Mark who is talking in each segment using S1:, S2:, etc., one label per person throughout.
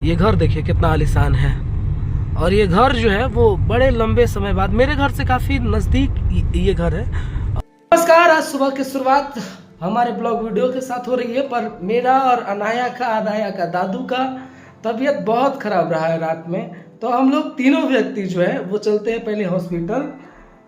S1: ये घर देखिए कितना आलीशान है। और ये घर जो है वो बड़े लंबे समय बाद, मेरे घर से काफी नजदीक ये घर है। नमस्कार, आज सुबह की शुरुआत हमारे ब्लॉग वीडियो के साथ हो रही है, पर मेरा और अनाया का दादू का तबीयत बहुत खराब रहा है रात में। तो हम लोग तीनों व्यक्ति जो है वो चलते हैं पहले हॉस्पिटल,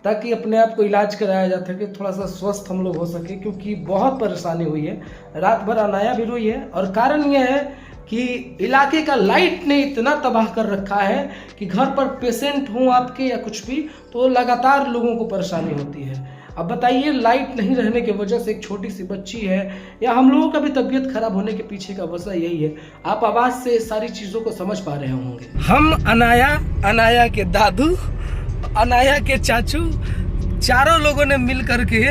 S1: ताकि अपने आप को इलाज कराया जा सके, थोड़ा सा स्वस्थ हम लोग हो सके, क्योंकि बहुत परेशानी हुई है। रात भर अनाया भी रोई है और कारण यह है कि इलाके का लाइट ने इतना तबाह कर रखा है कि घर पर पेशेंट हों आपके या कुछ भी, तो लगातार लोगों को परेशानी होती है। अब बताइए, लाइट नहीं रहने की वजह से एक छोटी सी बच्ची है या हम लोगों का भी तबीयत खराब होने के पीछे का वजह यही है। आप आवाज से सारी चीजों को समझ पा रहे होंगे। हम अनाया के दादू, अनाया के चाचू, चारों लोगों ने मिल करके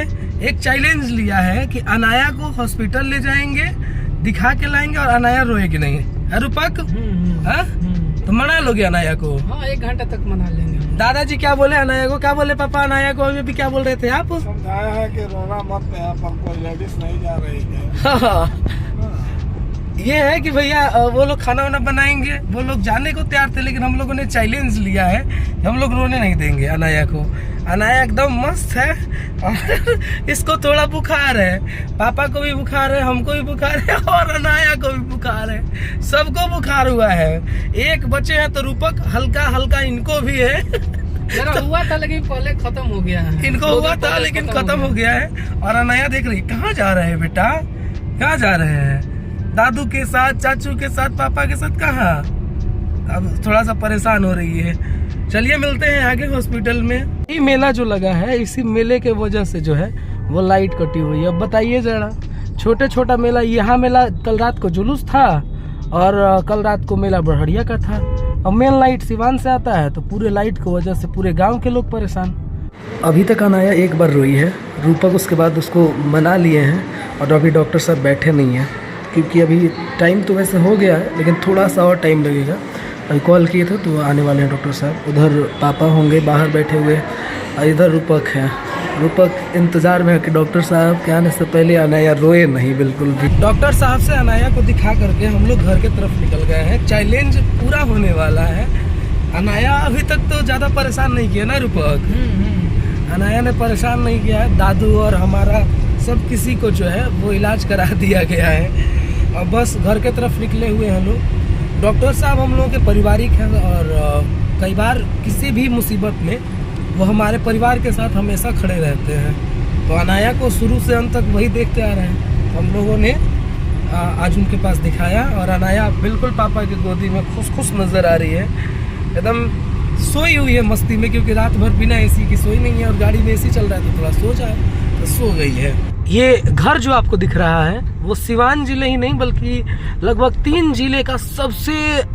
S1: एक चैलेंज लिया है कि अनाया को हॉस्पिटल ले जाएंगे, दिखा के लाएंगे और अनाया रोएगी नहीं। रूपक, तो मना लोगे अनाया को?
S2: हाँ, 1 घंटा तक मना लेंगे।
S1: दादाजी क्या बोले अनाया को? क्या बोले पापा अनाया को? अभी भी क्या बोल रहे थे आप?
S3: समझाया है कि रोना मत है, पर कोई लेडीज नहीं जा रही है।
S1: ये है कि भैया वो लोग खाना वाना बनाएंगे, वो लोग जाने को तैयार थे, लेकिन हम लोगों ने चैलेंज लिया है कि हम लोग रोने नहीं देंगे अनाया को। अनाया एकदम मस्त है और इसको थोड़ा बुखार है, पापा को भी बुखार है, हमको भी बुखार है और अनाया को भी बुखार है, सबको बुखार हुआ है। एक बच्चे हैं तो रूपक हल्का हल्का इनको भी है।
S2: जरा हुआ था लेकिन पहले खत्म हो गया है।
S1: इनको हुआ था लेकिन खत्म हो गया है। और अनाया देख रही, कहाँ जा रहे हैं बेटा, कहाँ जा रहे हैं? दादू के साथ, चाचू के साथ, पापा के साथ कहाँ? अब थोड़ा सा परेशान हो रही है। चलिए मिलते हैं आगे हॉस्पिटल में। ये मेला जो लगा है, इसी मेले के वजह से जो है वो लाइट कटी हुई है। अब बताइए जरा, छोटा मेला, यहाँ मेला कल रात को जुलूस था और कल रात को मेला बढ़िया का था। अब मेन लाइट सिवान से आता है, तो पूरे लाइट की वजह से पूरे गांव के लोग परेशान। अभी तक अनाया एक बार रोई है, रूपक उसके बाद उसको मना लिए हैं और अभी डॉक्टर साहब बैठे नहीं हैं, क्योंकि अभी टाइम तो वैसे हो गया है लेकिन थोड़ा सा और टाइम लगेगा। अभी कॉल किए थे तो आने वाले हैं डॉक्टर साहब। उधर पापा होंगे बाहर बैठे हुए और इधर रूपक है। रूपक इंतज़ार में है कि डॉक्टर साहब के आने से पहले अनाया रोए नहीं बिल्कुल भी। डॉक्टर साहब से अनाया को दिखा करके हम लोग घर की तरफ निकल गए हैं। चैलेंज पूरा होने वाला है। अनाया अभी तक तो ज़्यादा परेशान नहीं किया ना रूपक? अनाया ने परेशान नहीं किया है। दादू और हमारा सब किसी को जो है वो इलाज करा दिया गया है और बस घर के तरफ निकले हुए हैं लोग। डॉक्टर साहब हम लोगों के पारिवारिक हैं और कई बार किसी भी मुसीबत में वो हमारे परिवार के साथ हमेशा खड़े रहते हैं। तो अनाया को शुरू से अंत तक वही देखते आ रहे हैं। हम लोगों ने आज उनके पास दिखाया और अनाया बिल्कुल पापा की गोदी में खुश नज़र आ रही है, एकदम सोई हुई है मस्ती में, क्योंकि रात भर बिना एसी की सोई नहीं है और गाड़ी में एसी चल रहा है तो थोड़ा सो जाए, तो सो गई है। ये घर जो आपको दिख रहा है वो सिवान जिले ही नहीं बल्कि लगभग 3 जिले का सबसे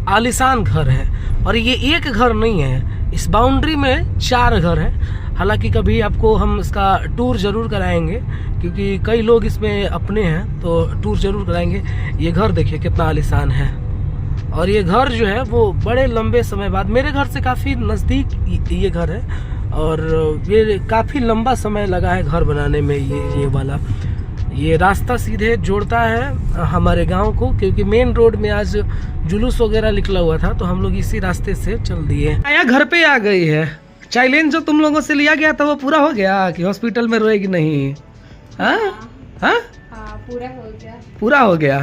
S1: आलीशान घर है। और ये एक घर नहीं है, इस बाउंड्री में 4 घर हैं। हालांकि कभी आपको हम इसका टूर जरूर कराएंगे, क्योंकि कई लोग इसमें अपने हैं, तो टूर जरूर कराएंगे। ये घर देखिए कितना आलीशान है और ये घर जो है वो बड़े लंबे समय बाद, मेरे घर से काफ़ी नज़दीक ये घर है और ये काफ़ी लंबा समय लगा है घर बनाने में। ये वाला ये रास्ता सीधे जोड़ता है हमारे गांव को, क्योंकि मेन रोड में आज जुलूस वगैरह निकला हुआ था तो हम लोग इसी रास्ते से चल दिए। आया घर पे आ गई है। चैलेंज जो तुम लोगों से लिया गया था वो पूरा हो गया कि हॉस्पिटल में रोएगी नहीं? हाँ हाँ, पूरा हो गया।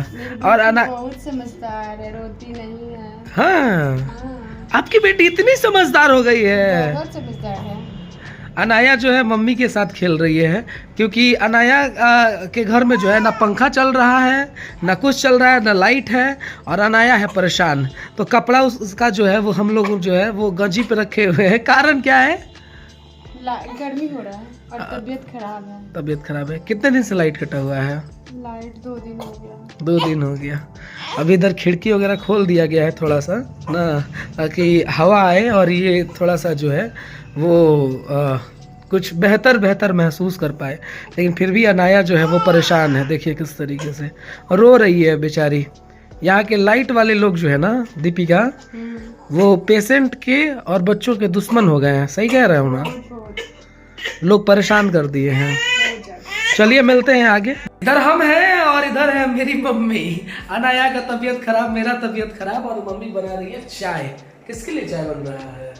S1: और
S4: बहुत समझदार है, रोती नहीं है।
S1: हाँ, आपकी बेटी इतनी समझदार हो गई है।
S4: बहुत समझदार है।
S1: अनाया जो है मम्मी के साथ खेल रही है, क्योंकि अनाया के घर में जो है ना पंखा चल रहा है, ना कुछ चल रहा है, ना लाइट है और अनाया है परेशान। तो कपड़ा उसका जो है वो हम लोग जो है वो गंजी पे रखे हुए हैं। कारण क्या है?
S4: गर्मी हो रहा है और तबीयत खराब है।
S1: तबीयत खराब है। कितने दिन से लाइट कटा हुआ है?
S4: लाइट 2 दिन हो गया।
S1: 2 दिन हो गया। अभी इधर खिड़की वगैरह खोल दिया गया है थोड़ा सा ना, ताकि हवा आए और ये थोड़ा सा जो है वो कुछ बेहतर महसूस कर पाए। लेकिन फिर भी अनाया जो है वो परेशान है। देखिए किस तरीके से रो रही है बेचारी। यहाँ के लाइट वाले लोग जो है ना दीपिका, वो पेशेंट के और बच्चों के दुश्मन हो गए हैं। सही कह रहे हो ना? लोग परेशान कर दिए हैं। चलिए मिलते हैं आगे। इधर हम हैं और इधर है मेरी मम्मी। अनाया का तबीयत खराब, मेरा तबीयत खराब, और मम्मी बना रही है चाय। किसके लिए चाय बन रहा है?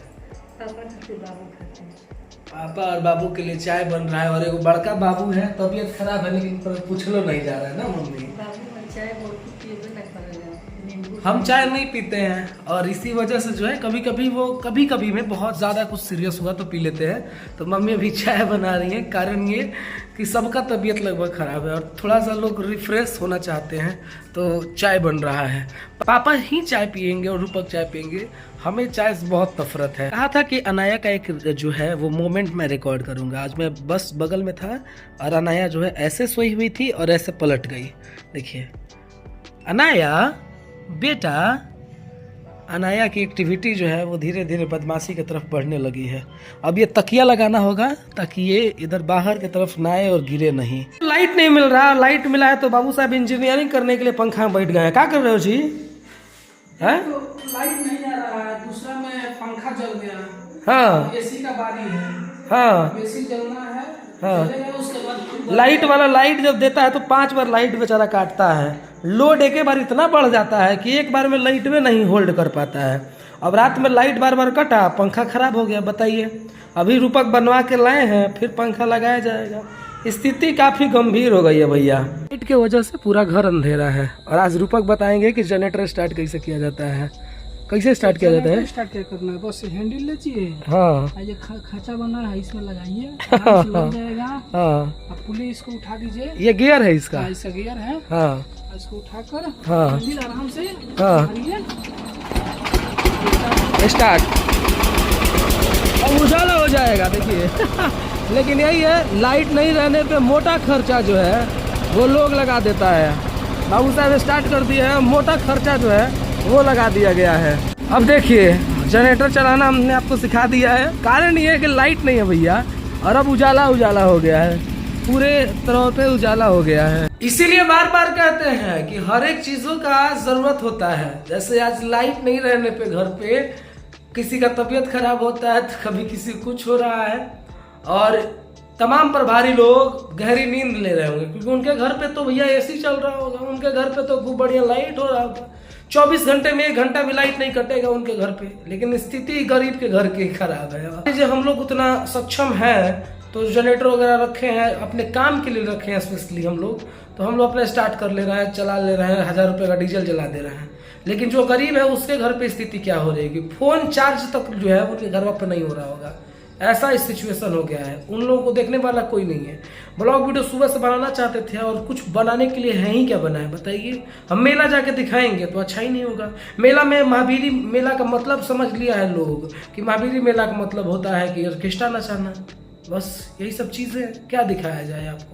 S1: पापा और बाबू के लिए चाय बन रहा है। और एक बड़का बाबू है, तबीयत खराब है लेकिन पूछलो नहीं जा रहा है ना मम्मी। हम चाय नहीं पीते हैं और इसी वजह से जो है कभी कभी में बहुत ज़्यादा कुछ सीरियस हुआ तो पी लेते हैं। तो मम्मी अभी चाय बना रही है, कारण ये कि सबका तबीयत लगभग ख़राब है और थोड़ा सा लोग रिफ्रेश होना चाहते हैं, तो चाय बन रहा है। पापा ही चाय पियेंगे और रूपक चाय पियेंगे, हमें चाय से बहुत नफरत है। कहा था कि अनाया का एक जो है वो मोमेंट मैं रिकॉर्ड करूँगा। आज मैं बस बगल में था और अनाया जो है ऐसे सोई हुई थी और ऐसे पलट गई। देखिए अनाया बेटा, अनाया की एक्टिविटी जो है वो धीरे धीरे बदमाशी की तरफ बढ़ने लगी है। अब ये तकिया लगाना होगा ताकि ये इधर बाहर की तरफ ना आए और गिरे नहीं। लाइट नहीं मिल रहा, लाइट मिला है तो बाबू साहब इंजीनियरिंग करने के लिए पंखा में बैठ गए हैं। क्या कर रहे हो जी? है
S2: तो लाइट नहीं आ रहा है, दूसरा में पंखा जल गया।
S1: हाँ
S2: एसी का बारी है,
S1: हाँ
S2: एसी जलना है।
S1: हाँ।
S2: जलेगा उसके बाद
S1: लाइट वाला लाइट जब देता है तो 5 बार लाइट बेचारा काटता है। लोड एक बार इतना बढ़ जाता है कि एक बार में लाइट में नहीं होल्ड कर पाता है। अब रात में लाइट बार बार कटा, पंखा खराब हो गया। बताइए, अभी रूपक बनवा के लाए हैं, फिर पंखा लगाया जाएगा। स्थिति काफी गंभीर हो गई है भैया। लाइट की वजह से पूरा घर अंधेरा है और आज रूपक बताएंगे कि जनरेटर स्टार्ट कैसे किया जाता है। कैसे स्टार्ट किया जाता है?
S2: स्टार्ट क्या करना है, बस हैंडल लीजिए,
S1: हाँ
S2: ये खाचा बना है इसमें लगाइए, आराम से लग जाएगा।
S1: हाँ,
S2: अब पुलिस इसको उठा दीजिए,
S1: ये गियर है इसका।
S2: इसका गियर है।
S1: हाँ
S2: इसको उठाकर
S1: हाँ
S2: हैंडल आराम से
S1: हाँ
S2: मारिए,
S1: स्टार्ट। अब उजाला हो जाएगा देखिए। लेकिन यही है, लाइट नहीं रहने पे मोटा खर्चा जो है वो लोग लगा देता है। बाबू साहब स्टार्ट कर दिए हैं, मोटा खर्चा जो है वो लगा दिया गया है। अब देखिए जनरेटर चलाना हमने आपको सिखा दिया है। कारण ये है कि लाइट नहीं है भैया और अब उजाला उजाला हो गया है, पूरे तरह पे उजाला हो गया है। इसीलिए बार बार कहते हैं कि हर एक चीजों का जरूरत होता है। जैसे आज लाइट नहीं रहने पे घर पे किसी का तबीयत खराब होता है, तो कभी किसी को कुछ हो रहा है और तमाम प्रभारी लोग गहरी नींद ले रहे होंगे क्योंकि उनके घर पे तो भैया एसी चल रहा होगा, उनके घर पे तो खूब बढ़िया लाइट हो रहा होगा। 24 घंटे में 1 घंटा भी लाइट नहीं कटेगा उनके घर पे। लेकिन स्थिति गरीब के घर की खराब है। जो हम लोग उतना सक्षम है तो जनरेटर वगैरह रखे हैं, अपने काम के लिए रखे हैं स्पेशली हम लोग, तो हम लोग अपने स्टार्ट कर ले रहे हैं, चला ले रहे हैं, 1000 रुपये का डीजल जला दे रहे हैं। लेकिन जो गरीब है उसके घर पे स्थिति क्या हो रहेगी, फोन चार्ज तक जो है उनके घर पे नहीं हो रहा होगा। ऐसा सिचुएशन हो गया है, उन लोगों को देखने वाला कोई नहीं है। ब्लॉग वीडियो सुबह से बनाना चाहते थे और कुछ बनाने के लिए है ही क्या बनाए बताइए। हम मेला जाके दिखाएंगे तो अच्छा ही नहीं होगा। मेला में महावीरी मेला का मतलब समझ लिया है लोग कि महावीरी मेला का मतलब होता है कि ऑर्केस्ट्रा नचाना, बस यही सब चीजें। क्या दिखाया जाए आपको।